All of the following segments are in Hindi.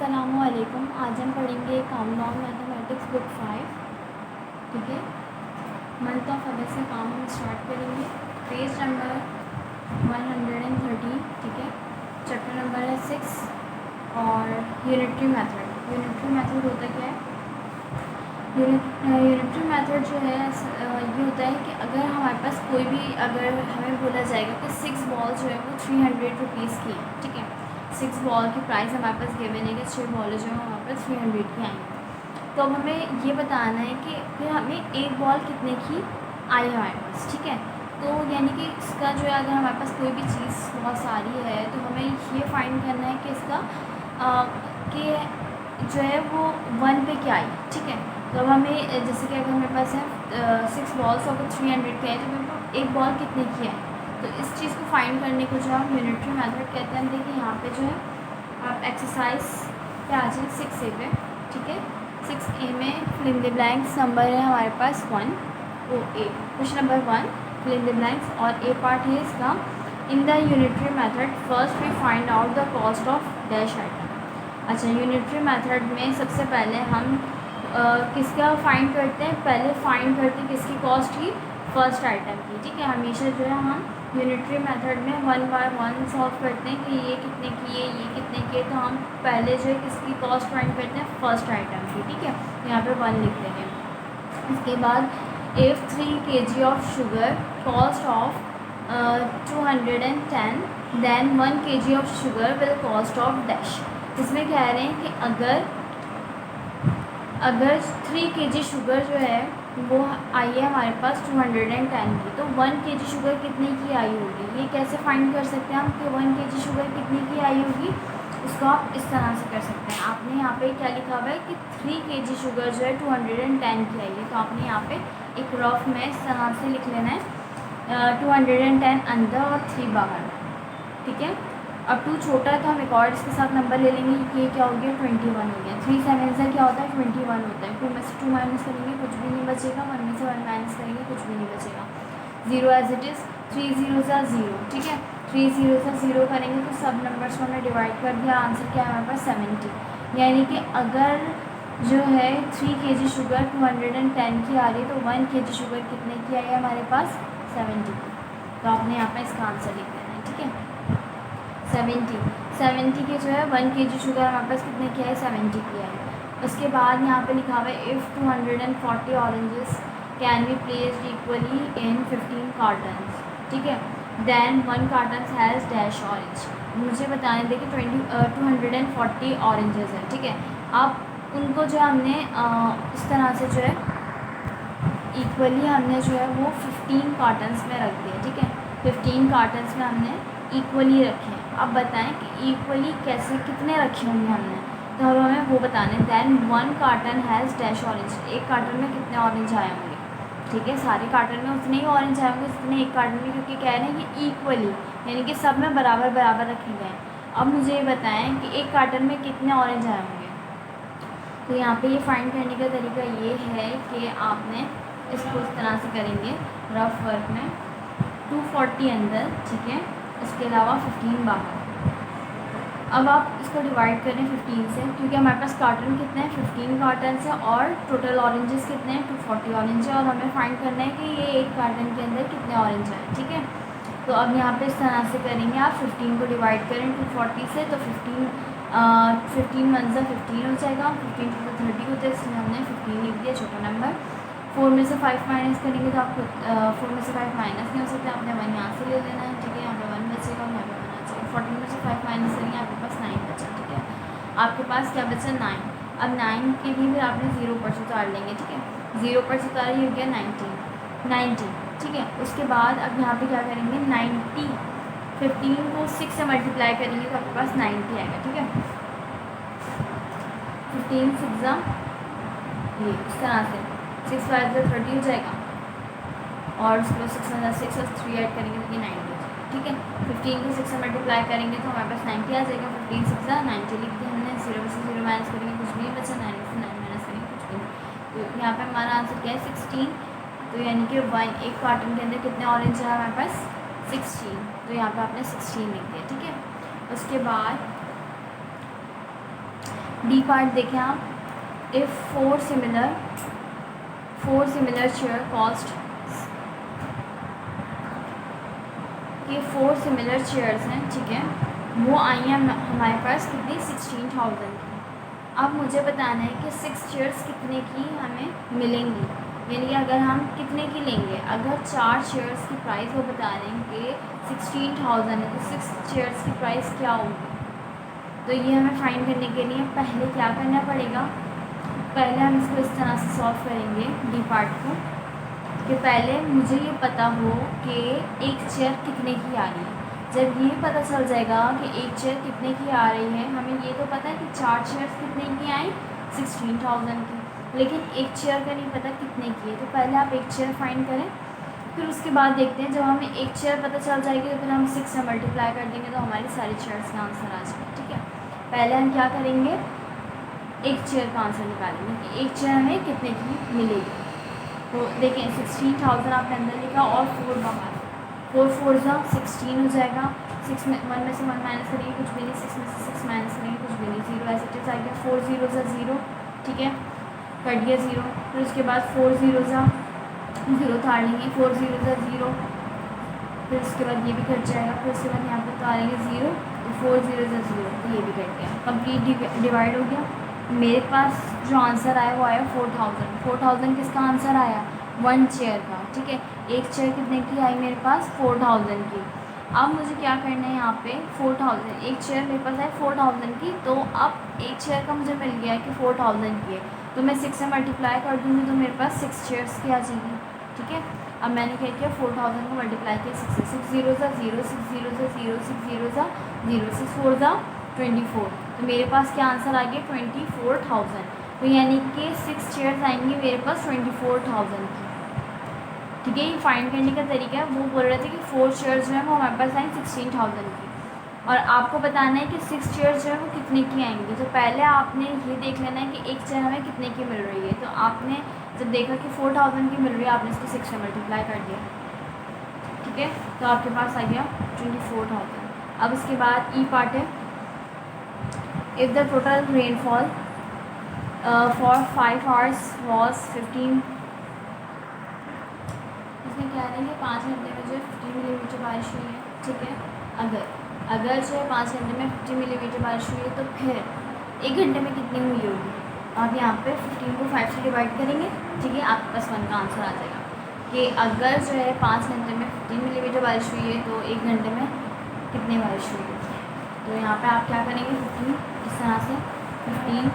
अस्सलामुअलैकुम। आज हम पढ़ेंगे काउंटडाउन मैथमेटिक्स बुक 5। ठीक है, मंथ ऑफ अगस्त से काम हम स्टार्ट करेंगे। Page number 130। ठीक है, चैप्टर नंबर है 6 और यूनिटरी मेथड। यूनिटरी मेथड होता क्या है? यूनिटरी मेथड जो है ये होता है कि अगर हमारे पास कोई भी अगर हमें बोला जाएगा कि 6 बॉल जो है वो 300 रुपीज़ की है। ठीक है, 6 बॉल की प्राइस हमारे पास गिवन है कि 6 बॉल जो है हमारे पास 300 की आएंगी। तो अब हमें ये बताना है कि फिर हमें एक बॉल कितने की आई है हमारे पास। ठीक है, तो यानी कि इसका जो है अगर हमारे पास कोई भी चीज़ बहुत सारी है तो हमें ये फाइंड करना है कि इसका कि जो है वो 1 पे क्या आई। ठीक है, तो अब हमें जैसे कि अगर मेरे पास है 6 बॉल्स और 300 के है तो मेरे को एक बॉल कितने की है, तो इस चीज़ को फाइंड करने को जो हम यूनिटरी मेथड कहते हैं। देखिए यहाँ पे जो है आप एक्सरसाइज पे आ जाए 6A पे। ठीक है, 6A में fill in the blanks number है हमारे पास 1। Question number 1 fill in the blanks और ए पार्ट है इसका। In the unitary method first we find out the cost of dash item. अच्छा, यूनिटरी मेथड में सबसे पहले हम किसका फाइंड करते हैं? पहले फाइंड करते हैं किसकी कॉस्ट की? फर्स्ट आइटम की। ठीक है, हमेशा जो है हम यूनिटरी मेथड में 1 बाय 1 सॉल्व करते हैं कि ये कितने की है, ये कितने की है। तो हम पहले जो है किसकी कॉस्ट फाइंड करते हैं? फर्स्ट आइटम की। ठीक है, यहाँ पे 1 लिख देंगे। इसके बाद if 3 kg of sugar cost of 210 then 1 kg of sugar will cost of dash. इसमें कह रहे हैं कि अगर 3 kg शुगर जो है वो आई है हमारे पास 210 की, तो 1 kg शुगर कितने की आई होगी? ये कैसे फाइंड कर सकते हैं हम कि 1 kg शुगर कितने की आई होगी? उसको आप इस तरह से कर सकते हैं। आपने यहाँ पे क्या लिखा हुआ है कि 3 kg शुगर जो है 210 की आई है, तो आपने यहाँ पे एक रफ में इस तरह से लिख लेना है 210 अंदर और 3 बाहर। ठीक है, अब 2 छोटा है तो हम एक और इसके साथ नंबर ले लेंगे कि ये क्या हो गया? 21 हो गया। 3 7 से क्या होता है? 21 होता है। 2 में से 2 माइनस करेंगे कुछ भी नहीं बचेगा, 1 में से 1 माइनस करेंगे कुछ भी नहीं बचेगा। 0 एज इट इज़। 3 0 सा 0। ठीक है, 3 0 सा 0 करेंगे तो सब नंबर्स को हमने डिवाइड कर दिया। आंसर क्या है हमारे पास? 70। यानी कि अगर जो है 3 kg शुगर 210 की आ रही है तो 1 kg शुगर कितने की आई है हमारे पास? 70 की। तो आपने यहाँ पर इसका आंसर लिख देना है। ठीक है, 70 के जो है 1 kg शुगर हमारे पास कितने की है? 70 की है। उसके बाद यहाँ पे लिखा हुआ है if 240 oranges can be placed equally in 15 cartons. ठीक है, then 1 carton has dash orange. मुझे बताने दें कि 240 ऑरेंजेस है। ठीक है, अब उनको जो हमने इस तरह से जो है इक्वली हमने जो है वो 15 कार्टन्स में रख दिया। ठीक है, 15 कार्टन्स में हमने इक्वली रखे। अब बताएं कि इक्वली कैसे, कितने रखे होंगे हमने, तो अब हमें वो बताने। Then 1 carton has dash orange. एक कार्टन में कितने ऑरेंज आए होंगे? ठीक है, सारे कार्टन में उतने ही ऑरेंज आए होंगे जितने एक कार्टन में, क्योंकि कह रहे हैं कि इक्वली यानी कि सब में बराबर बराबर रखे गए। अब मुझे ये बताएं कि एक कार्टन में कितने ऑरेंज आए होंगे। तो यहाँ पे ये फाइंड करने का तरीका ये है कि आपने इसको इस तरह से करेंगे रफ वर्क में 240 अंदर। ठीक है, इसके अलावा 15 बाहर। अब आप इसको डिवाइड करें 15 से, क्योंकि हमारे पास कार्टन कितने हैं? 15 कार्टन है और टोटल ऑरेंजेस कितने हैं? 240 ऑरेंज है और हमें फाइंड करना है कि ये एक कार्टन के अंदर कितने ऑरेंज हैं। ठीक है, तो अब यहाँ पे इस तरह से करेंगे आप 15 को डिवाइड करें 240 से, तो 15 1 से 15 हो जाएगा। 15 टू 30 होता है, इसलिए हमने 15 लिख दिया छोटा नंबर। 4 में से 5 माइनस करेंगे तो आपको 4 में से 5 माइनस नहीं हो सकता, आपने 1 यहाँ से ले लेना है। ठीक है, यहाँ पे 1 बचेगा और यहाँ पे 1 बचेगा। 14 में से 5 माइनस करेंगे, आपके पास 9 बचा। ठीक है, आपके पास क्या बचा? 9। अब 9 के भी फिर आपने 0 पर से उतार लेंगे। ठीक है, 0 पर से उतार ही हो गया 90। ठीक है, उसके बाद अब यहाँ पे क्या करेंगे? 90 15 को 6 से मल्टीप्लाई करेंगे तो आपके पास 90 आएगा। ठीक है, 15 6 ये इस तरह से 6 5 से 30 हो जाएगा और उसके बाद 6 में 6 और 3 ऐड करेंगे तो ये 90 हो जाएगा। ठीक है, 15 को 6 से मल्टीप्लाई करेंगे तो हमारे पास 90 आ जाएगा। 15 6 90 लिख दिया हमने। 0 में से 0 माइनस करेंगे कुछ भी नहीं बचा, 9 में से 9 माइनस करेंगे कुछ भी नहीं। तो यहाँ पे हमारा आंसर क्या है? 16। तो यानी कि एक कार्टन के अंदर कितने ऑरेंज है हमारे पास? 16। तो यहाँ पे आपने 16 लिख दिया। ठीक है, उसके बाद डी पार्ट देखें आप, if four similar chair cost, ये 4 सिमिलर चेयर्स हैं, ठीक है, वो आई हैं हमारे पास कितनी 16,000 की। अब मुझे बताना है कि 6 चेयर्स कितने की हमें मिलेंगी, यानी कि अगर हम कितने की लेंगे। अगर 4 चेयर्स की प्राइस वो बता रहे हैं कि 16,000 है, तो 6 चेयर्स की प्राइस क्या होगी। तो ये हमें फाइंड करने के लिए पहले क्या करना पड़ेगा, पहले हम इसको इस तरह से सॉल्व करेंगे डी पार्ट को, कि पहले मुझे ये पता हो कि एक चेयर कितने की आ रही है। जब ये पता चल जाएगा कि एक चेयर कितने की आ रही है, हमें ये तो पता है कि 4 चेयर्स कितने की आई 16,000 की, लेकिन एक चेयर का नहीं पता कितने की है। तो पहले आप एक चेयर फाइंड करें, फिर उसके बाद देखते हैं। जब हमें एक चेयर पता चल जाएगी तो फिर हम 6 से मल्टीप्लाई कर देंगे तो हमारी सारी चेयर्स का आंसर आ जाएगा, ठीक है। पहले हम क्या करेंगे, एक चेयर का आंसर निकालेंगे कि एक चेयर हमें कितने की मिलेगी। तो देखें 16,000 आपने अंदर लिखा और 4 बाहर, 4 4 ज़ा 16 हो जाएगा। 6 में 1 में से 1 माइनस करेंगे कुछ भी नहीं, 6 में से 6 माइनस करेंगे कुछ भी नहीं, 0 ऐसे टिप्स आ गया। 4 0 ज़ा 0, ठीक है, कट गया 0। फिर उसके बाद 4 0 ज़ा 0 उतारेंगे, 4 0 ज़ा 0, फिर उसके बाद ये भी कट जाएगा। फिर उसके बाद यहाँ पर उतारेंगे 0, तो 4 0 ज़ा 0, तो ये भी कट गया, कंप्लीट डिवाइड हो गया। मेरे पास जो आंसर आया वो आया 4,000। 4,000 किसका आंसर आया, 1 चेयर का, ठीक है। एक चेयर कितने की आई मेरे पास 4,000 की। अब मुझे क्या करना है, यहाँ पे 4,000, एक चेयर मेरे पास है 4,000 की, तो अब एक चेयर का मुझे मिल गया है कि 4,000 की है, तो मैं 6 से मल्टीप्लाई कर दूँगी तो मेरे पास 6 चेयर्स की आ जाएगी, ठीक है। अब मैंने क्या किया, 4,000 को मल्टीप्लाई किया 6 से, 6 0 ज़ा 0, 6 0 ज़ा 0, 6 0 ज़ा 0, 6 4 ज़ा 24, तो मेरे पास क्या आंसर आ गया 24,000। तो यानी कि 6 चेयर्स आएंगी मेरे पास 24,000 की, ठीक है। ये फाइंड करने का तरीका है। वो बोल रहे थे कि 4 चेयर्स जो है वो हमारे पास आएंगी 16,000 की, और आपको बताना है कि 6 चेयर्स जो है वो कितने की आएंगी। तो पहले आपने ये देख लेना है कि एक चेयर हमें कितने की मिल रही है। तो आपने जब देखा कि 4,000 की मिल रही है, आपने इसको 6 से मल्टीप्लाई कर दिया, ठीक है, तो आपके पास आ गया 24,000। अब इसके बाद ई पार्ट है, if the total rainfall for 5 hours was 15, इसमें क्या रहेंगे 5 घंटे में जो है 50 मिलीमीटर बारिश हुई है, ठीक है। अगर जो है 5 घंटे में 50 मिलीमीटर बारिश हुई है, तो फिर 1 घंटे में कितनी हुई होगी। आप यहाँ पे 15 को 5 से डिवाइड करेंगे, ठीक है, आपके पास 1 का आंसर आ जाएगा कि अगर जो है 5 घंटे में 15 मिलीमीटर बारिश हुई है तो 1 घंटे में कितनी बारिश हुई है। तो यहाँ पे आप क्या करेंगे, 15 इस तरह से 15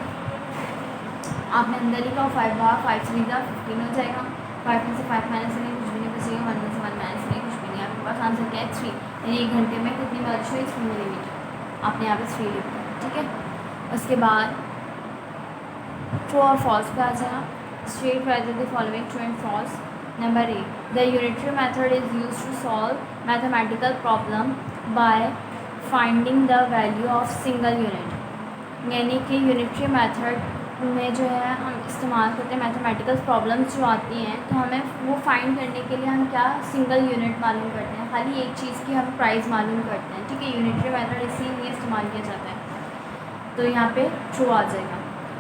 आपने अंदर लिखा और 5 बाहर, 5 3 ज़ा 15 हो जाएगा। 5 में से 5 माइनस करेंगे कुछ भी नहीं बचेगा, 1 में से 1 माइनस करेंगे कुछ भी नहीं। आपके पास आंसर क्या है 3, यानी 1 घंटे में कितनी बारिश हुई 3 मिलीमीटर। आपने यहाँ पे 3 लिख दिया, ठीक है। उसके बाद ट्रू और फॉल्स पे आ जाएगा, state whether the following true and false. Number 8, the unitary method is use to solve mathematical problem by finding the value of single unit, यानी कि यूनिटरी मेथड में जो है हम इस्तेमाल करते हैं मैथमेटिकल प्रॉब्लम्स जो आती हैं, तो हमें वो फाइंड करने के लिए हम क्या सिंगल यूनिट मालूम करते हैं, खाली एक चीज़ की हम प्राइस मालूम करते हैं, ठीक है। यूनिटरी मेथड इसीलिए इस्तेमाल किया जाता है, तो यहाँ पे ट्रू आ जाएगा।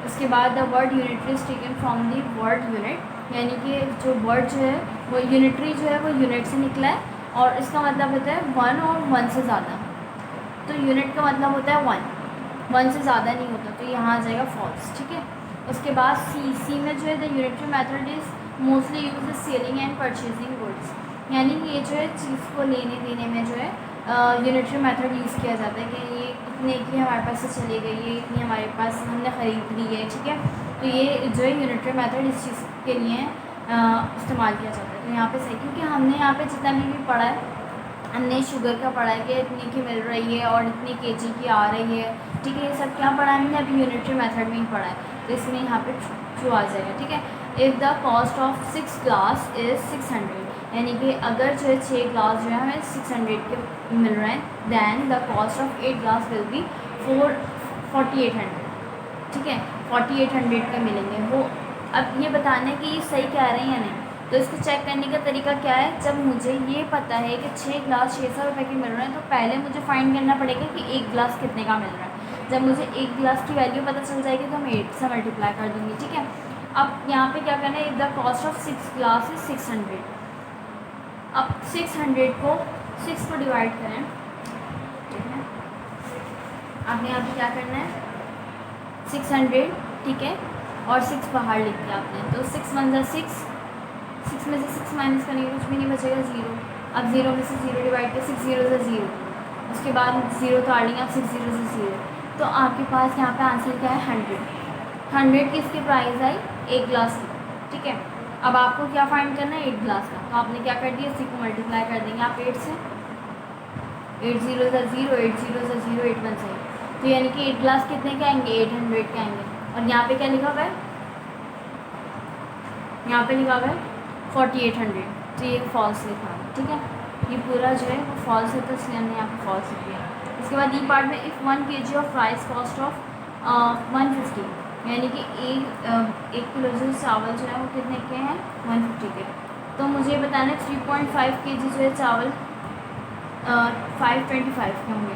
उसके बाद the word unitary is taken from the word unit, यानी कि जो वर्ड जो है वो यूनिटरी जो है वो यूनिट से निकला है, और इसका मतलब होता है 1 और 1 से ज़्यादा। तो यूनिट का मतलब होता है 1 से ज़्यादा नहीं होता, तो यहाँ आ जाएगा फॉल्स, ठीक है। उसके बाद सी में जो है the unitary method is mostly use selling and purchasing goods, यानी कि ये जो है चीज़ को लेने देने में जो है यूनिटरी मेथड यूज़ किया जाता है कि ये इतने की हमारे पास से चली गई है, इतनी हमारे पास हमने ख़रीद ली है, ठीक है। तो ये जो है यूनिटरी मेथड इस चीज़ के लिए इस्तेमाल किया जाता है। तो यहाँ पे सही, क्योंकि हमने यहाँ पे जितना भी पढ़ा है, हमने शुगर का पढ़ा है कि इतनी की मिल रही है और इतनी केजी की आ रही है, ठीक है। ये सब क्या पढ़ा है हमने, अभी यूनिटरी मेथड में ही पढ़ा है, तो इसमें यहाँ पे ट्रू आ जाएगा, ठीक है। If the cost of 6 glass is 600, यानी कि अगर जो है 6 ग्लास जो है हमें 600 के मिल रहे हैं, then the cost of 8 glass will be 4800, ठीक है, 4800 का मिलेंगे वो। अब ये बताना है कि ये सही कह रहे हैं या नहीं, तो इसको चेक करने का तरीका क्या है, जब मुझे ये पता है कि 6 ग्लास 600 रुपये के मिल रहे हैं, तो पहले मुझे फाइंड करना पड़ेगा कि एक ग्लास कितने का मिल रहा है। जब मुझे एक गिलास की वैल्यू पता चल जाएगी तो मैं 8 से मल्टीप्लाई कर दूँगी, ठीक है। अब यहाँ पे क्या करना है, the cost of 6 glass is 600। अब 600 को 6 को डिवाइड करें, ठीक है। आपने यहाँ पे क्या करना है, 600, ठीक है, और 6 बाहर लिख दिया आपने, तो 6 1 जा 6, 6 में से 6 माइनस करेंगे कुछ भी नहीं बचेगा, 0। अब 0 में से 0 डिवाइड कर, 6 0 से 0, उसके बाद 0 तो आड़ेंगे, अब 6 0 से 0, तो आपके पास यहाँ पे आंसर क्या है, 100 की इसकी प्राइस आई 1 गिलास की, ठीक है। अब आपको क्या फाइंड करना है, 1 गिलास का, तो आपने क्या कर दिया, इसी को मल्टीप्लाई कर देंगे आप 8 से, 8 0 से 0, 8 0 से 0, 8 1 से, तो यानी कि 1 गिलास कितने के आएंगे, 800 के आएंगे। और यहाँ पे क्या लिखा हुआ है, यहाँ पे लिखा हुआ है 4800, तो ये फॉल्स लिखा है, ठीक है। ये पूरा जो है वो फॉल्स है, तो इसलिए हमने यहाँ पे फॉल्स लिख दिया। इसके बाद ई पार्ट में, if 1 kg of rice cost of 150, यानी कि एक किलो जो चावल जो है वो कितने के हैं, 150 के। तो मुझे बताना है 3.5 kg जो है चावल 525 के होंगे,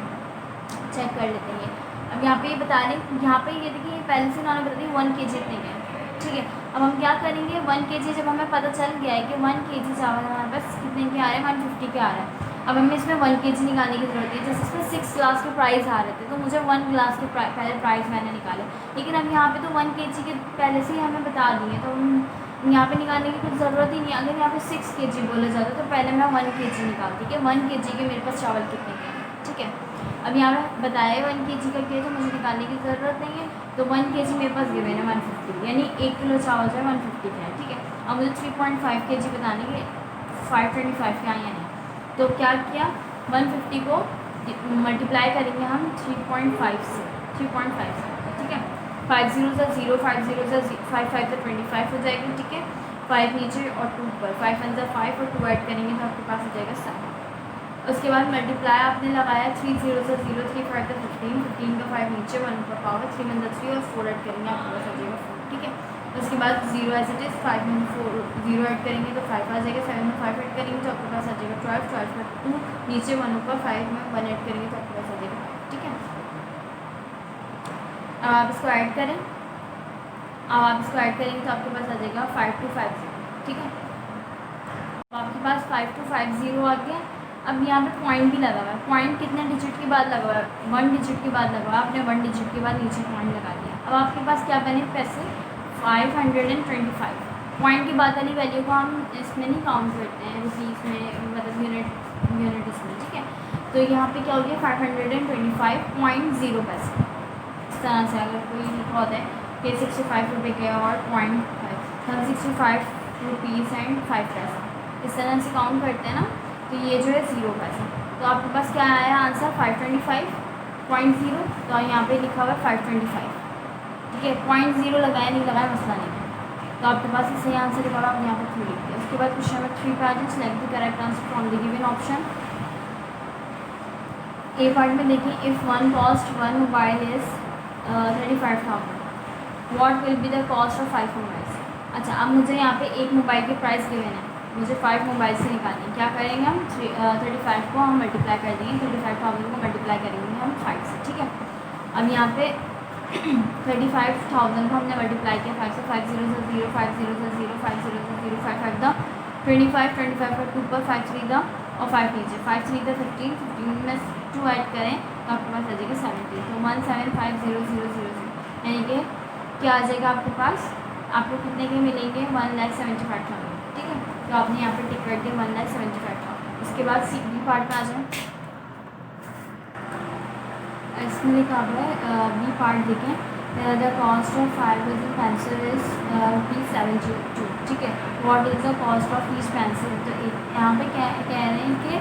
चेक कर लेते हैं। अब यहाँ पे ये बता रहे हैं, यहाँ पे ये देखिए पहले से उन्होंने बता दी 1 kg इतने के, ठीक है। अब हम क्या करेंगे, 1 kg जब हमें पता चल गया है कि 1 kg चावल हमारे पास कितने के आ रहे हैं, 150 के आ रहा है। अब हमें इसमें 1 kg निकालने की ज़रूरत है। जैसे इसमें 6 ग्लास के प्राइस आ रहे थे, तो मुझे 1 ग्लास के पहले प्राइस मैंने निकाले, लेकिन अब यहाँ पे तो 1 kg के पहले से ही हमें बता दिए, तो यहाँ पे निकालने की कुछ ज़रूरत ही नहीं। अगर यहाँ पे 6 kg बोला जाता तो पहले मैं 1 kg निकालती कि 1 kg के मेरे पास चावल कितने के हैं, ठीक है। अब यहाँ पे बताया 1 kg का किया, तो मुझे निकालने की ज़रूरत नहीं है, तो 1 kg मेरे पास गिवन है 150, यानी 1 किलो चावल जो है 150 का है, ठीक है। अब मुझे 3.5 kg बताने के 525 के आए हैं, तो क्या किया, 150 को मल्टीप्लाई करेंगे हम 3.5 से, 3.5 से, ठीक है। 5 0 से 0, 5 0 से 5 5 से 25 हो जाएगी, ठीक है। 5 नीचे और 2 पर, 5 1 से 5 और 2 ऐड करेंगे तो आपके पास हो जाएगा 7। उसके बाद मल्टीप्लाई आपने लगाया 3 0 से 0, 3 5 से 15, 15 का 5 नीचे, 1 ऊपर पावर, 3 1 3 और 4 ऐड करेंगे आपके पास आ जाएगा 4, ठीक है। उसके बाद 0 एज इट इज़, 5 में 4 0 ऐड करेंगे तो 5 आ जाएगा, 7 में 5 ऐड करेंगे तो आपके पास आ जाएगा 12, 12 में 2 नीचे, 1 ऊपर, 5 में 1 ऐड करेंगे तो आपके पास आ जाएगा 5, ठीक है। अब आप इसको ऐड करें, अब आप इसको ऐड करेंगे तो आपके पास आ जाएगा 5250, ठीक है। तो आपके पास 5250 आ गया। अब यहाँ पे पॉइंट भी लगा हुआ है, पॉइंट कितने डिजिट के बाद लगा हुआ है, 1 डिजिट के बाद लगा हुआ है, आपने 1 डिजिट के बाद नीचे पॉइंट लगा दिया। अब आपके पास क्या बने पैसे, 525। पॉइंट के बाद वाली वैल्यू को हम इसमें नहीं काउंट करते हैं, रुपीज़ में, मतलब यूनिट इसमें, ठीक है। तो यहाँ पे क्या हो गया, 525.0 पैसे। इस तरह से अगर कोई लिखा होता है कि 65 रुपये के और 0.5, 65 रुपीज़ एंड 5 पैसा, इस तरह से काउंट करते हैं ना, तो ये जो है 0 पैसा। तो आपके पास क्या आया आंसर, 525.0, तो यहाँ पे लिखा हुआ है 525, ठीक है। 0.0 लगाया नहीं लगाया मसला नहीं है, तो आपके पास सही आंसर लिखा हुआ, आप यहाँ पर 3 लिख दिया। उसके बाद क्वेश्चन नंबर 3 पे आ जाए, select the correct answer from the given option. A part में देखिए, if one cost one mobile is 35,000, what will be the cost of 5 mobiles. अच्छा, अब मुझे यहाँ पे एक मोबाइल की प्राइस गिवन है, मुझे 5 मोबाइल से निकालनी है। क्या करेंगे हम, 35 को हम मल्टीप्लाई कर देंगे, 35,000 को मल्टीप्लाई करेंगे हम 5 से, ठीक है। अब यहाँ पे 35,000 को हमने मल्टीप्लाई किया 5 से, 5 0 से 0, 5 0 से 0, 5 0 से 0, 5 5 द 25, 25 पर 2 पर 5 3 द और 5 नीचे, 5 3 द 15, 15 में 2 ऐड करें तो आपके पास आ जाएगा 70, तो 175,000, यानी कि क्या आ जाएगा आपके पास, आपको कितने के मिलेंगे, 1,75,000, ठीक है। तो आपने यहाँ पे टिक कर दिया 1,75,000। उसके बाद सी बी पार्ट में आ जाए, इसमें लिखा हुआ है बी पार्ट देखें, the cost of 5 dozen pencil is ₹72, ठीक है। What is the cost of each pencil, तो यहाँ पे कह रहे हैं कि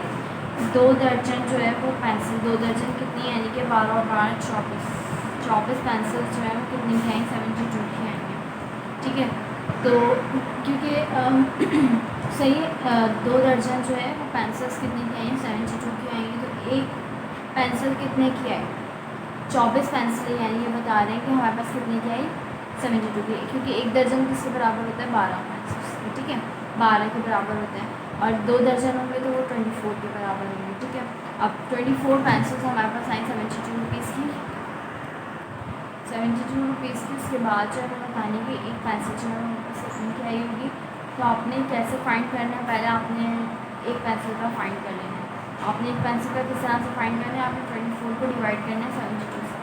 2 दर्जन जो है वो पेंसिल, 2 दर्जन कितनी है, यानी कि 12 और 12 24 पेंसिल जो है वो कितनी की आएंगी, 72 की आएंगे, ठीक है। तो क्योंकि सही है, 2 दर्जन जो है वो पेंसिल्स कितनी की आएंगी, 72 की आएंगी, तो एक पेंसिल कितने की आई, 24 पेंसिल, यानी ये बता रहे हैं कि हमारे पास कितने की आई, 72 की, क्योंकि एक दर्जन किसके बराबर होता है, 12 पेंसिल्स, ठीक है, 12 के बराबर होता है, और 2 दर्जन होंगे तो वो 24 के बराबर होंगे, ठीक है। अब 24 पेंसिल्स हमारे पास आई 72 रुपीज़ की, 72 रुपीज़ की। उसके बाद जो है मैं बताने की एक पेंसिल जो है मेरे पास की आई होगी। तो आपने कैसे फाइंड करना है, पहले आपने एक पेंसिल का फाइंड कर लेना है। आपने एक पेंसिल का किस तरह से फाइंड करना है, आपने 24 को डिवाइड करना है 72 से।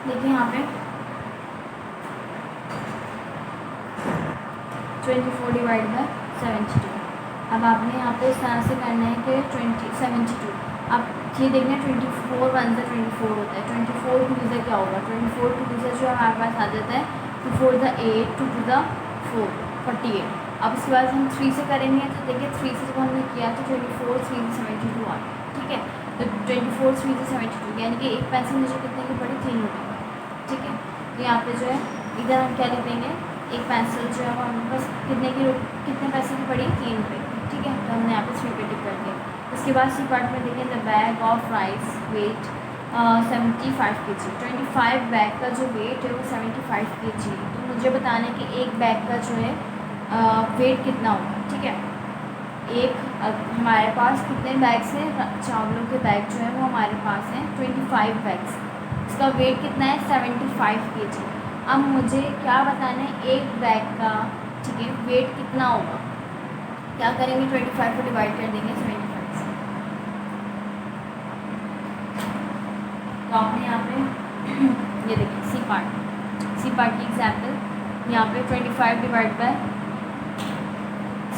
देखिए यहाँ पे 24 डिवाइड बाय 72। अब आपने यहाँ पे इस तरह से करना है कि 72। अब ये देखना है 24 1 से 24 होता है। 24 टू से क्या होगा, 24 टू से जो हमारे पास आ जाता है 2 4 द 8 2 2 द 4 48। अब उसके बाद हम 3 से करेंगे तो देखिए 3 से जब हमने किया तो 24 3 से 72 आ गया। ठीक है, तो 24 3 से 72 यानी कि एक पेंसिल मुझे कितने की पड़ी, 3 रुपये। ठीक है, तो यहाँ पे जो है इधर हम क्या लिख देंगे, एक पेंसिल जो है वो हमारे पास कितने पैसे की पड़ी, 3 रुपये। ठीक है, तो हमने यहाँ पे 3 पे टिक कर दिया। उसके बाद सी पार्ट में देखें, the bag of rice weight 75 kg। 25 bag का जो वेट है वो 75 kg। तो मुझे बताना है कि एक बैग का जो है वेट कितना होगा। ठीक है, हमारे पास कितने बैग्स हैं, चावलों के बैग जो है वो हमारे पास हैं 25 बैग्स। इसका वेट कितना है, 75 kg। अब मुझे क्या बताना है, एक बैग का ठीक है वेट कितना होगा। क्या करेंगे, 25 को डिवाइड कर देंगे 75 से। तो आपने यहाँ पे ये देखिए सी पार्ट की एग्जाम्पल यहाँ पे 25 डिवाइड बाय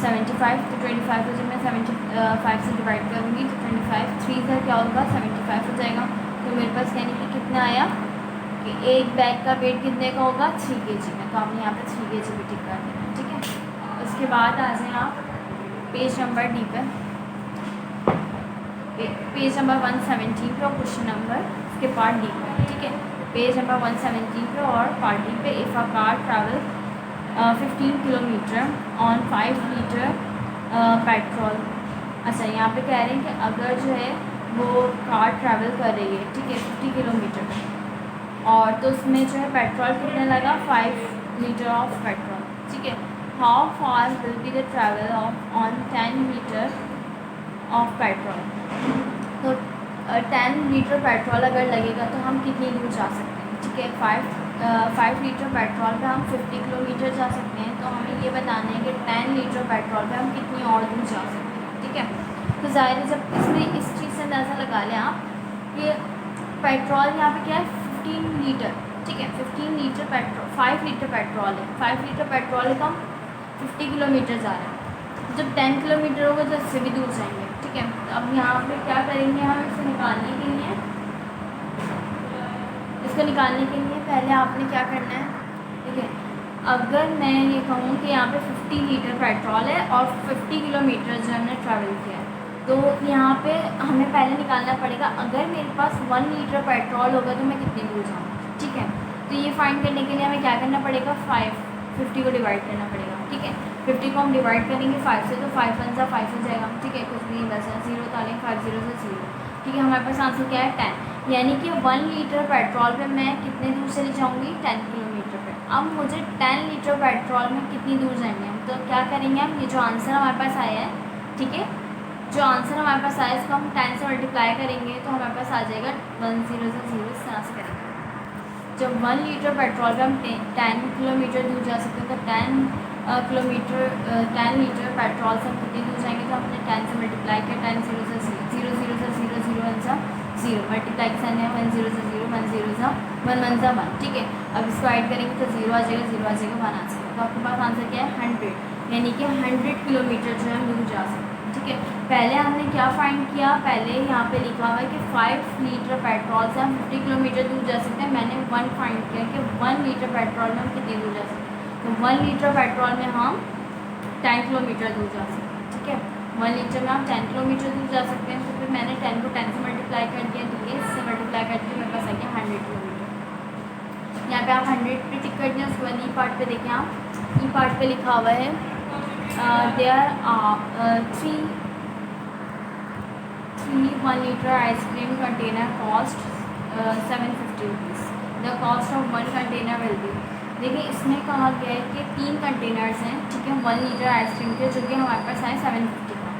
75। तो 25 को जब मैं 75 से डिवाइड करूँगी तो 25 3 से क्या होगा, 75 हो जाएगा। तो मेरे पास यानी कि कितना आया कि एक बैग का वेट कितने का होगा, 3 kg में। तो आपने यहाँ पे 3 kg भी टिक कर देना। ठीक है, उसके बाद आ जाए आप पेज नंबर डी पर, पेज नंबर 117 पे और क्वेश्चन नंबर उसके पार्ट डी पर। ठीक है, पेज नंबर 117 पे और पार्ट डी पे, if a car travel 15 kilometre on 5 litre petrol. अच्छा, यहाँ पे कह रहे हैं कि अगर जो है वो कार ट्रैवल कर रही है, ठीक है 50 किलोमीटर, और तो उसमें जो है पेट्रोल कितने लगा, 5 लीटर ऑफ पेट्रोल। ठीक है, how far will be the travel of on 10 litre of petrol. तो 10 लीटर पेट्रोल अगर लगेगा तो हम कितनी दूर जा सकते हैं। ठीक है, 5 लीटर पेट्रोल पे हम 50 किलोमीटर जा सकते हैं। तो हमें ये बताना है कि 10 लीटर पेट्रोल पे हम कितनी और दूर जा सकते हैं। ठीक है, तो ज़ाहिर है जब इसमें इस चीज़ से अंदाज़ा लगा लें आप कि पेट्रोल यहाँ पे क्या है, 15 लीटर। ठीक है, 15 लीटर पेट्रोल, 5 लीटर पेट्रोल है, 5 लीटर पेट्रोल है तो हम 50 किलोमीटर जा रहे हैं। जब 10 किलोमीटर होगा तो इससे भी दूर जाएंगे। ठीक है, तो अब यहाँ पे क्या करेंगे, हम इसे निकालने के लिए, इसको निकालने के लिए पहले आपने क्या करना है। ठीक है, अगर मैं ये कहूँ कि यहाँ पे 50 लीटर पेट्रोल है और 50 किलोमीटर जो हमने ट्रैवल किया है, तो यहाँ पे हमें पहले निकालना पड़ेगा अगर मेरे पास 1 लीटर पेट्रोल होगा तो मैं कितनी दूर जाऊँगी। ठीक है, तो ये फाइंड करने के लिए हमें क्या करना पड़ेगा, 50 को डिवाइड करना पड़ेगा। ठीक है, 50 को हम डिवाइड करेंगे 5 से, तो 5 1 सा 5 हो जाएगा। ठीक है, कुछ नहीं बचा, 0 डालेंगे, 5 0 से 0। ठीक है, हमारे पास आंसर क्या है, 10। यानी कि 1 लीटर पेट्रोल पे मैं कितने दूर चली जाऊँगी, 10 किलोमीटर पे। अब मुझे 10 लीटर पेट्रोल में कितनी दूर जाएंगे हम, तो क्या करेंगे हम, ये जो आंसर हमारे पास आया है, ठीक है, जो आंसर हमारे पास आया है इसको हम 10 से मल्टीप्लाई करेंगे तो हमारे पास आ जाएगा 1 0 से 0। इस तरह से करेंगे। जब 1 लीटर पेट्रोल पे हम 10 किलोमीटर दूर जा सकते हैं तो 10 लीटर पेट्रोल से हम कितनी दूर जाएंगे, तो हमने 10 से मल्टीप्लाई किया, 10 0 से 0 0 से 0 0 1 सा 0, मल्टीप्लाई के साथ 1 0 से 0 1 0 सा 1 1 सा 1। ठीक है, अब इसको ऐड करेंगे तो 0 आ जाएगा, 0 आ जाएगा, 1 आ जाएगा। तो आपके पास आंसर क्या है, 100, यानी कि 100 किलोमीटर जो है हम दूर जा सकते हैं। ठीक है, पहले हमने क्या फाइंड किया, पहले यहाँ पे लिखा हुआ है कि 5 लीटर पेट्रोल से हम 50 किलोमीटर दूर जा सकते हैं। मैंने 1 फाइंड किया कि 1 लीटर पेट्रोल में हम कितनी दूर जा सकते हैं, तो 1 लीटर पेट्रोल में हम 10 किलोमीटर दूर जा सकते हैं। ठीक है, 1 लीटर में हम 10 किलोमीटर दूर जा सकते हैं। तो फिर मैंने 10 को 10 से मल्टीप्लाई कर दिया, तो ये इससे मल्टीप्लाई करके मेरे पास आ गया 100 किलोमीटर। यहाँ पे आप 100 पे टिक कर दिया। उसके बाद ई पार्ट पे देखें आप, ई पार्ट पे लिखा हुआ है there are 3 1 litre ice cream container cost 750 rupees. The cost of 1 container will be. देखिए इसमें कहा गया है कि 3 कंटेनर्स हैं, ठीक है, 1 लीटर आइसक्रीम के, जो कि हमारे पास आए 750 का।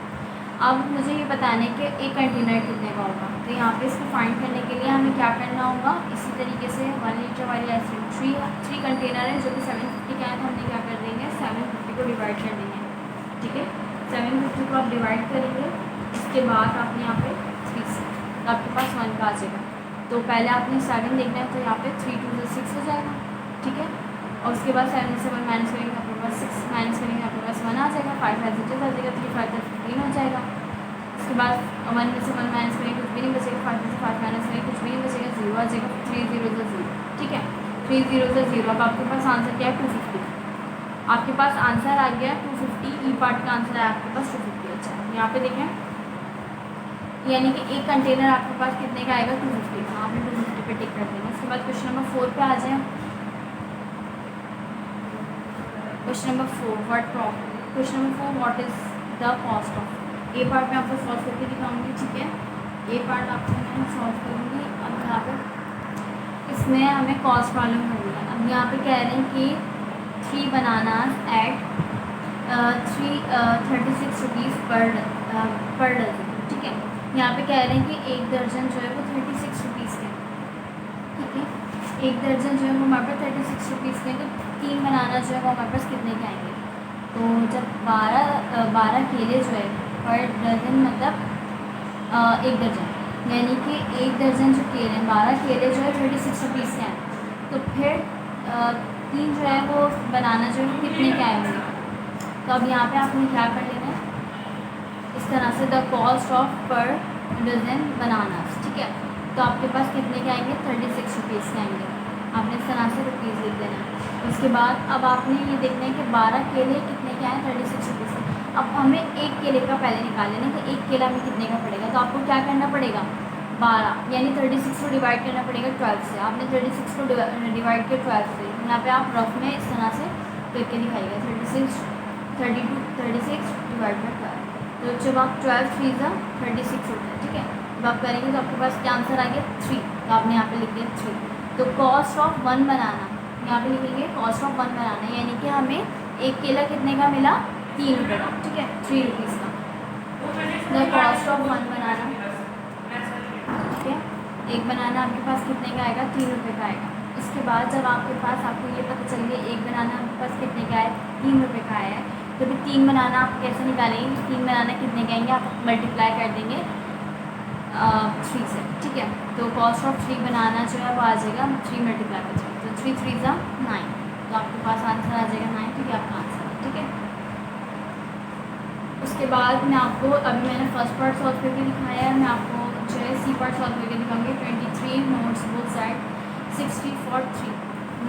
अब मुझे ये बताना है कि एक कंटेनर कितने का होगा। तो यहाँ पे इसको फाइंड करने के लिए हमें क्या करना होगा, इसी तरीके से 1 लीटर वाली आइसक्रीम थ्री कंटेनर है जो कि 750 का है, तो हमने क्या कर देंगे 750 को डिवाइड कर देंगे। ठीक है, 750 को आप डिवाइड करेंगे, इसके बाद आपने यहाँ पे 3 से, तो आपके पास 1 का आ जाएगा। तो पहले आपने 7 देखना है, तो यहाँ पे 3 2 6 हो जाएगा। ठीक है, और उसके बाद 7 से 1 माइनस करेंगे, आपके पास 6 माइनस करेंगे, आपके पास 1 आ जाएगा। 5 5 से आ जाएगा, 3 5 15 हो जाएगा। उसके बाद 1 में से 1 माइनस करेंगे, कुछ भी नहीं बचेगा। 5 में से 5 माइनस करेंगे, कुछ भी नहीं बचेगा, 0 आ जाएगा। 3 0 0। ठीक है, 3 0 0। अब आपके पास आंसर क्या है 250। आपके पास आंसर आ गया 250। ई पार्ट का आंसर है आपके पास 250। अच्छा, यहाँ पे देखें, यानी कि एक कंटेनर आपके पास कितने का आएगा 250 का। आपने 250 पे टिक कर देना। उसके बाद क्वेश्चन नंबर 4 पे आ जाए। Question number 4 what is the cost of. A part में आपको सॉल्व करके दिखाऊंगी। ठीक है, ए पार्ट आपको मैं सॉल्व करूँगी। अब यहाँ पे इसमें हमें कॉस्ट मालूम करनी है। अब यहाँ पे कह रहे हैं कि 3 bananas at 36 rupees per dozen. ठीक है, यहाँ पे कह रहे हैं कि एक दर्जन जो है वो 36 रुपीज़ के। ठीक है, एक दर्जन जो है वो हमारे पास 36 रुपीज़ के। तो 3 बनाना जो है वो हमारे पास कितने के आएंगे। तो जब 12 केले जो है पर डजन, मतलब एक दर्जन, यानी कि एक दर्जन जो केले हैं, 12 केले जो है 36 रुपीज़ के हैं। तो फिर 3 जो है वो बनाना जो है कितने के आएंगे। तो अब यहाँ पे आपने क्या कर लेना है, इस तरह से the cost of per dozen bananas. ठीक है, तो आपके पास कितने के आएंगे 36 रुपीज़ के आएंगे। आपने इस तरह से रुपीज़ लिख देना है। उसके बाद अब आपने ये देखना है कि 12 केले कितने के आए 36 रुपीज़ के। अब हमें एक केले का पहले निकाल लेना कि एक केला हमें कितने का पड़ेगा। तो आपको क्या करना पड़ेगा, 12 यानी 36 को डिवाइड करना पड़ेगा 12 से। आपने 36 को डिवाइड किया 12 से। यहाँ पे आप रफ में इस तरह से करके दिखाइएगा 36 डिवाइड बाई 12। तो जब आप 12 3 ज़ा 36 होता है। ठीक है, जब आप करेंगे तो आपके पास क्या आंसर आ गया 3। तो आपने यहाँ पे लिख दिया 3। तो कॉस्ट ऑफ 1 बनाना, यहाँ पे लिखेंगे कॉस्ट ऑफ 1 बनाना, यानी कि हमें एक केला कितने का मिला 3 रुपये का। ठीक है, 3 रुपीज़ का। द कॉस्ट ऑफ 1 बनाना। ठीक है, एक बनाना आपके पास कितने का आएगा 3 रुपये का आएगा। इसके बाद जब आपके पास आपको ये पता चल गया एक बनाना आपके पास कितने का है 3 रुपये का आया है, तो फिर 3 बनाना आप कैसे निकालेंगे। 3 बनाना कितने के आएंगे, आप मल्टीप्लाई कर देंगे 3 से। ठीक है, तो कॉस्ट ऑफ 3 बनाना जो है वो आ जाएगा 3 मल्टीप्लाई कर जाएगा, तो 3 3 ज़ा 9। तो आपके पास आंसर आ जाएगा 9। ठीक है, आपका आंसर है। ठीक है, उसके बाद मैं आपको, अभी मैंने फर्स्ट पार्ट सॉल्व करके दिखाया है, मैं आपको जो है सी पार्ट सॉल्व करके दिखाऊंगी। 23 नोट्स बुक्स एट 60 for 3।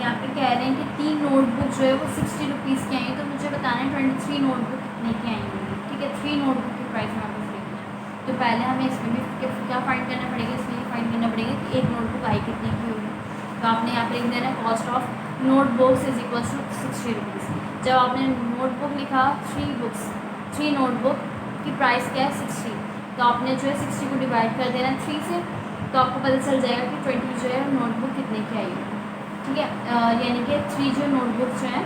यहाँ पे कह रहे हैं कि 3 नोटबुक जो है वो 60 रुपीज़ की आई। तो मुझे बताना है 23 नोटबुक कितने की आई होंगी। ठीक है, 3 नोटबुक की प्राइस में आपको देखना है। तो पहले हमें इसमें भी क्या फाइंड करना पड़ेगा, इसमें भी फाइंड करना पड़ेगा कि एक नोटबुक आई कितने की होगी। तो आपने यहाँ पे लिख देना cost of notebooks is equal to 60 rupees. जब आपने नोटबुक लिखा 3 नोटबुक की प्राइस क्या है 60, तो आपने जो है 60 को डिवाइड कर देना 3 से। तो आपको पता चल जाएगा कि 20 जो है नोटबुक कितने की आई होगी। ठीक है, यानी कि 3 जो नोटबुक जो हैं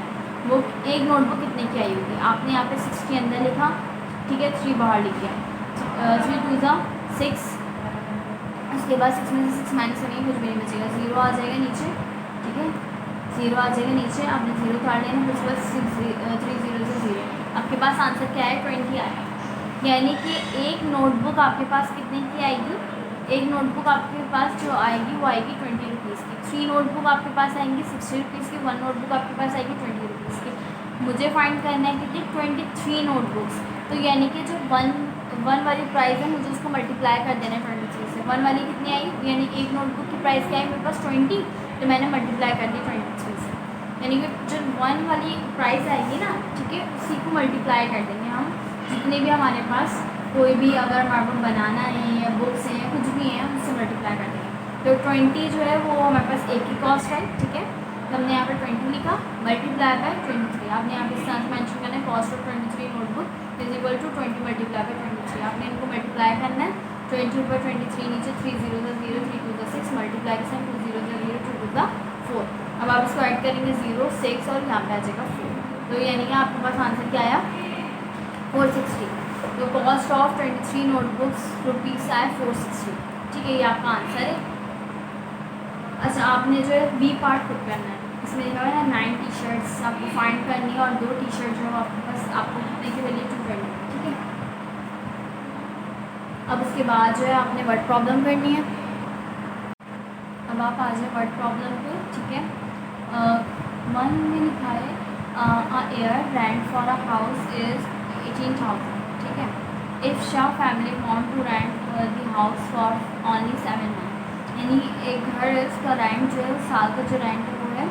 वो एक नोटबुक कितने की आई होगी। आपने यहाँ पे 60 अंदर लिखा, ठीक है, 3 बाहर लिख दिया। 3 2 ज़ा 6। उसके बाद 6 में से 6 माइनस करेंगे, कुछ भी नहीं बचेगा, 0 आ जाएगा नीचे। ठीक है, 0 आ जाएगा नीचे, आपने 0 काट लेना। फिर उसके बाद 3 0 से 0। आपके पास आंसर क्या है 20 आया। यानी कि एक नोटबुक आपके पास कितने की आएगी, एक नोटबुक आपके पास जो आएगी वो आएगी 20 रुपीज़ की। 3 नोटबुक आपके पास आएंगी 60 रुपीज़ की। 1 नोटबुक आपके पास आएगी 20 रुपीज़ की। मुझे फाइंड करना है कि 23 नोटबुक्स। तो यानी कि जो वन वाली प्राइस है मुझे उसको मल्टीप्लाई कर देना है 23 से। 1 वाली कितनी आई, यानी एक नोटबुक की प्राइस क्या है मेरे पास 20, तो मैंने मल्टीप्लाई कर दी 23 से। यानी कि जो 1 वाली प्राइस आएगी ना, ठीक है, उसी को मल्टीप्लाई कर देंगे हम। जितने भी हमारे पास कोई भी अगर हमारे पास बनाना है या बुक्स हैं या कुछ भी है उससे मल्टीप्लाई कर देंगे। तो 20 जो है वो हमारे पास एक ही कॉस्ट है। ठीक है, तो हमने यहाँ पर 20 लिखा, मल्टीप्लाई बाय 23। आपने यहाँ पे इस तरह से मेंशन करना है cost of 23 notebook is equal to 20 multiply by 23। आपने इनको मल्टीप्लाई करना है 20 ऊपर 23 नीचे 3 0 ज़ा 0 3 2 ज़ा 6 मल्टीप्लाई के साथ 2 0 ज़ा 0 2 2 ज़ा 4। अब आप इसको ऐड करेंगे 0 6 और यहाँ पे आ जाएगा 4। तो यानी कि आपके पास आंसर क्या आया 460। तो कॉस्ट ऑफ 23 नोटबुक्स रुपीज़ आए 460। ठीक है, ये आपका आंसर है। अच्छा, आपने जो है बी पार्ट खुद करना है। इसमें जो है ना 9 टी शर्ट्स आपको फाइंड करनी है और 2 टी शर्ट जो है आपके पास आपको कितने की वैल्यू 2 करनी है। ठीक है, अब उसके बाद जो है आपने वर्ड प्रॉब्लम करनी है। अब आप आ जाए वर्ड प्रॉब्लम पे। ठीक है, वन में लिखा है year rent for a house is 18,000। ठीक है, if Shah family want to rent the house for only 7 month, यानी एक घर इसका रेंट जो है साल का जो रेंट है वो है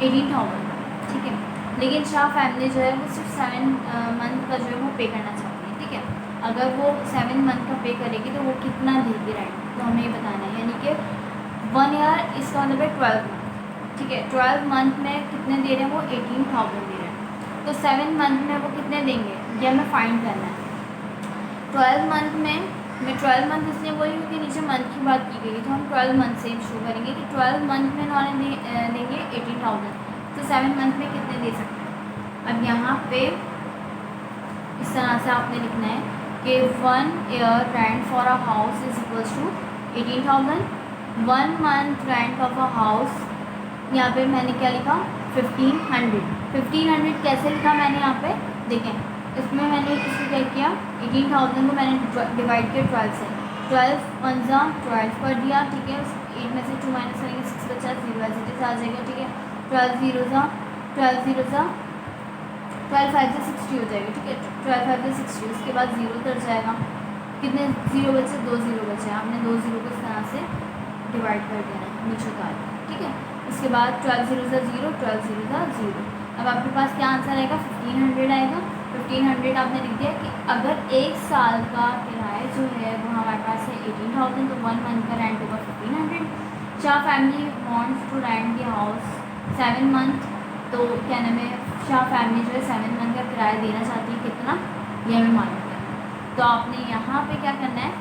18,000। ठीक है, लेकिन शाह फैमिली जो है वो सिर्फ 7 मंथ का जो है वो पे करना चाहती है। ठीक है, अगर वो 7 मंथ का पे करेगी तो वो कितना देगी रेंट, तो हमें ये बताना है। यानी कि 1 ईयर इसका मतलब है 12 मंथ। ठीक है, 12 मंथ में कितने दे रहे हैं वो 18,000 दे रहे हैं। तो 7 मंथ में वो कितने देंगे ये हमें फाइंड करना है। 12 मंथ में मैं 12 मंथ इसलिए बोली क्योंकि नीचे मंथ की बात की गई, तो हम 12 मंथ से शुरू करेंगे कि 12 मंथ में इन्होंने देंगे 18,000, तो 7 मंथ में कितने दे सकते हैं। अब यहाँ पे इस तरह से आपने लिखना है कि 1 year rent for a house is equals to 18,000, 1 month rent of a house, यहाँ पे मैंने क्या लिखा 1500। 1500 कैसे लिखा मैंने यहाँ पे देखें, इसमें मैंने इसको क्या किया 18,000 को मैंने डिवाइड किया 12 से, 12 1 जा 12 कर दिया। ठीक है, 8 में से 2 माइनस करेंगे 6 बचा 0 एज इट इज आ जाएगा। ठीक है, 12 0 जा 12 0 जा 12 5 से 60 हो जाएगा। ठीक है, 12 5 से 60, उसके बाद 0 उतर जाएगा, कितने 0 बचे 2 0 बचे, आपने 2 0 को इस तरह से डिवाइड कर देना है नीचे उतार। ठीक है, उसके बाद 12 0 जा 0 12 0 जा 0। अब आपके पास क्या आंसर आएगा 1500 आएगा। 1500 आपने लिख दिया कि अगर एक साल का किराया जो है वो हमारे पास है 18,000, तो 1 मंथ का रेंट होगा 1500। Shah family wants to rent the house 7 month, तो क्या नाम है शाह फैमिली जो है 7 मंथ का किराया देना चाहती है, कितना ये हमें मालूम करना है। तो आपने यहाँ पे क्या करना है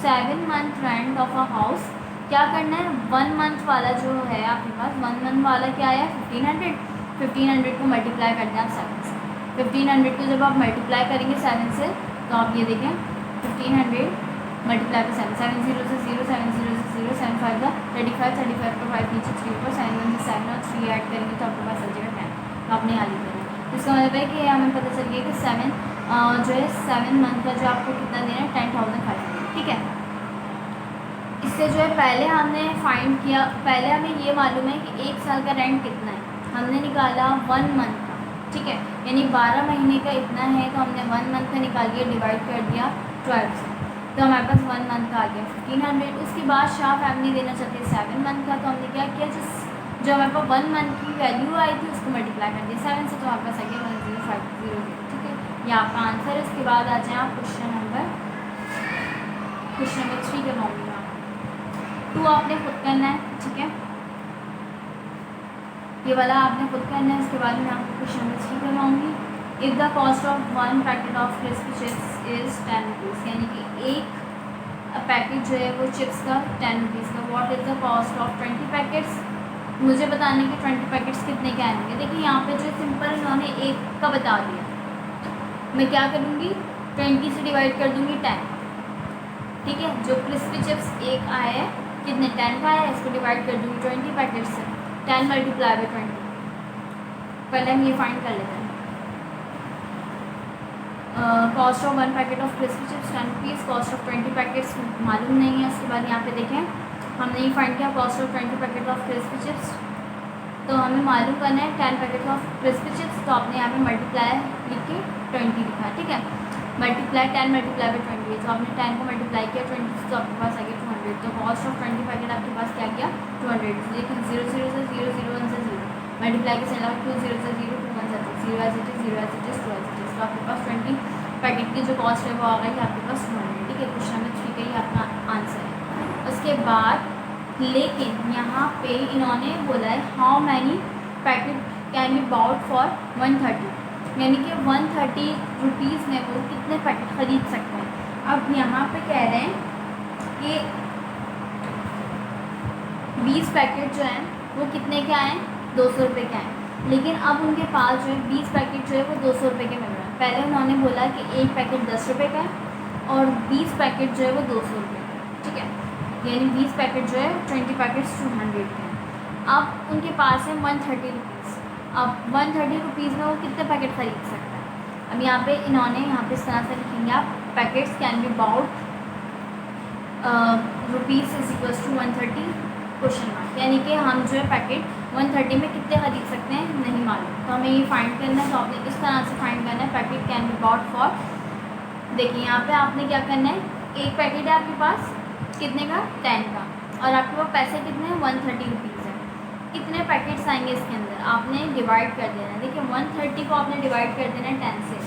7 month rent of a house, क्या करना है 1 मंथ वाला जो है आपके पास 1 मंथ वाला क्या है 1500, 1500 को मल्टीप्लाई करना है आप 7 से। 1500 को जब आप मल्टीप्लाई करेंगे 7 से, तो आप ये देखें 1500 मल्टीप्लाई पर 7, 7 0 से 0 7 0 से 0 7 5 का 35, 35 पर 5 नीचे 3 ऊपर 7 1 से 7 और 3 ऐड करेंगे तो आपके पास आ जाएगा 10। तो आपने यहाँ लिख देना है। इसका मतलब है कि हमें पता चल गया कि 7 जो है 7 मंथ का जो आपको कितना देना है 10,500। ठीक है, इससे जो है पहले हमने फाइंड किया, पहले हमें ये मालूम है कि एक साल का रेंट कितना है, हमने निकाला 1 मंथ का। ठीक है, यानी 12 महीने का इतना है, तो हमने 1 मंथ का निकाल दिया, डिवाइड कर दिया 12 से, तो हमारे पास 1 मंथ का आ गया 1500। उसके बाद शाह फैमिली देना चाहती है 7 मंथ का, तो हमने क्या किया जो हमारे पास 1 मंथ की वैल्यू आई थी उसको मल्टीप्लाई कर दिया 7 से, तो हमारे पास आ गया 10500। ठीक है, ये आपका आंसर है। इसके बाद आ जाए आप क्वेश्चन नंबर 3 के मामले में 2 आपने खुद करना है। ठीक है, ये वाला आपने खुद करना है। इसके बाद मैं आपको क्वेश्चन नंबर 3 करवाऊँगी। If the cost of 1 packet of crispy chips is 10 rupees, यानी कि एक पैकेट जो है वो चिप्स का 10 रुपीज़ का, what is the cost of 20 packets, मुझे बताने के 20 पैकेट्स कितने के आएंगे। देखिए यहाँ पे जो सिंपल इन्होंने एक का बता दिया, मैं क्या करूँगी 20 से डिवाइड कर दूँगी 10। ठीक है, जो क्रिस्पी चिप्स एक आया है कितने 10 का है, इसको डिवाइड कर दूँगी 20 पैकेट से, 10 मल्टीप्लाई बाई 20। पहले हम ये फाइंड कर लेते हैं। Cost of 1 packet of crispy chips 10 rupees, cost of 20 packets मालूम नहीं है। उसके बाद यहाँ पे देखें हमने ये फाइंड किया cost of 20 packet of crispy chips, तो हमें मालूम करना है 10 पैकेट ऑफ क्रिस्पी चिप्स, तो आपने यहाँ पे मल्टीप्लाई लिख के 20 लिखा। ठीक है, मल्टीप्लाई 10 मल्टीप्लाई बाई 20, तो आपने 10 को मल्टीप्लाई किया 20 से, तो आपके पास आ गया 200। तो कॉस्ट ऑफ 20 पैकेट आपके पास क्या गया 200। लेकिन 0 0 से 0 0 1 से 0 मल्टीप्लाई के चला 2 0 से 0 2 1 से 0 as it is 0 as it is 2 as it is, तो आपके पास 20 पैकेट की जो कॉस्ट है वो आ गई आपके पास 200। ठीक है, क्वेश्चन नंबर 3 का ही आपका आंसर है। उसके बाद लेकिन यहाँ पे इन्होंने बोला है how many packet can be bought for 130, यानी कि 130 रुपीज़ में वो कितने पैकेट ख़रीद सकते हैं। अब यहाँ पे कह रहे हैं कि 20 पैकेट जो हैं वो कितने के आए 200 रुपये के आए, लेकिन अब उनके पास जो है 20 पैकेट जो है वो 200 रुपये के मिल रहे हैं। पहले उन्होंने बोला कि एक पैकेट 10 रुपये का है और 20 पैकेट जो है वो 200 रुपये का है, ठीक है, यानी 20 पैकेट जो है 20 पैकेट्स 200 के हैं। अब उनके पास है 130 रुपीज़। अब 130 रुपीज़ में वो कितने पैकेट ख़रीद सकता है? अब यहाँ पे इन्होंने यहाँ पे इस तरह से लिखेंगे आप, packets can be bought rupees is equals to 130 question mark, यानी कि हम जो है पैकेट 130 में कितने ख़रीद सकते हैं नहीं मालूम, तो हमें ये फाइंड करना है। तो आपने इस तरह से फाइंड करना है, packet can be bought for, देखिए यहाँ पे आपने क्या करना है, एक पैकेट है आपके पास कितने का, 10 का, और आपके पास पैसे कितने हैं, 130 रुपीज़ है। कितने पैकेट्स आएंगे इसके अंदर, आपने डिवाइड कर देना है। देखिए 130 को आपने डिवाइड कर देना है 10 से।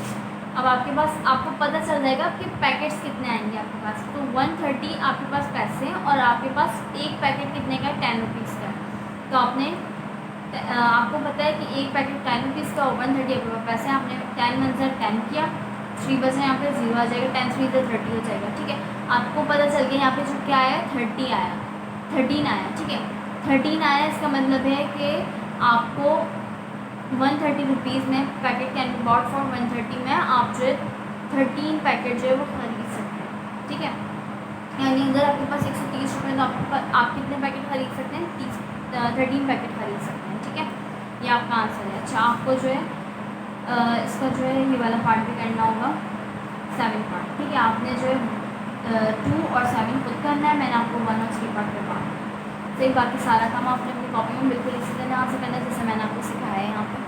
अब आपके पास, आपको पता चल जाएगा कि पैकेट्स कितने आएंगे आपके पास। तो 130 आपके पास पैसे हैं और आपके पास एक पैकेट कितने का है, 10 रुपीज़ का है। तो आपने, आपको पता है कि एक पैकेट 10 रुपीज़ का, 130 आपके पास पैसे, आपने 10 मंजर 10 किया, 3 बजे यहाँ पे 0 आ जाएगा, 10 3 से 30 हो जाएगा, ठीक है। आपको पता चल गया यहाँ पे जो क्या आया, 30 आया, 13 आया, ठीक है, 13 आया। इसका मतलब है कि आपको 130 रुपीज़ में packet can be bought for 130 में आप जो है 13 पैकेट जो है वो ख़रीद सकते हैं, ठीक है। यानी अगर आपके पास 130 रुपये तो आप कितने पैकेट ख़रीद सकते हैं, 13 पैकेट ख़रीद सकते हैं, ठीक है। ये आपका आंसर है। अच्छा, आपको जो है इसका जो है ये वाला पार्ट भी करना होगा, 7 पार्ट, ठीक है। आपने जो है 2 और 7 खुद करना है, मैंने आपको 1 और 3 पार्ट करवा। तो बाकी सारा काम आपने अपनी कॉपी में बिल्कुल इसी तरह से करना है जैसे मैंने आपको सिखाया है यहाँ पर।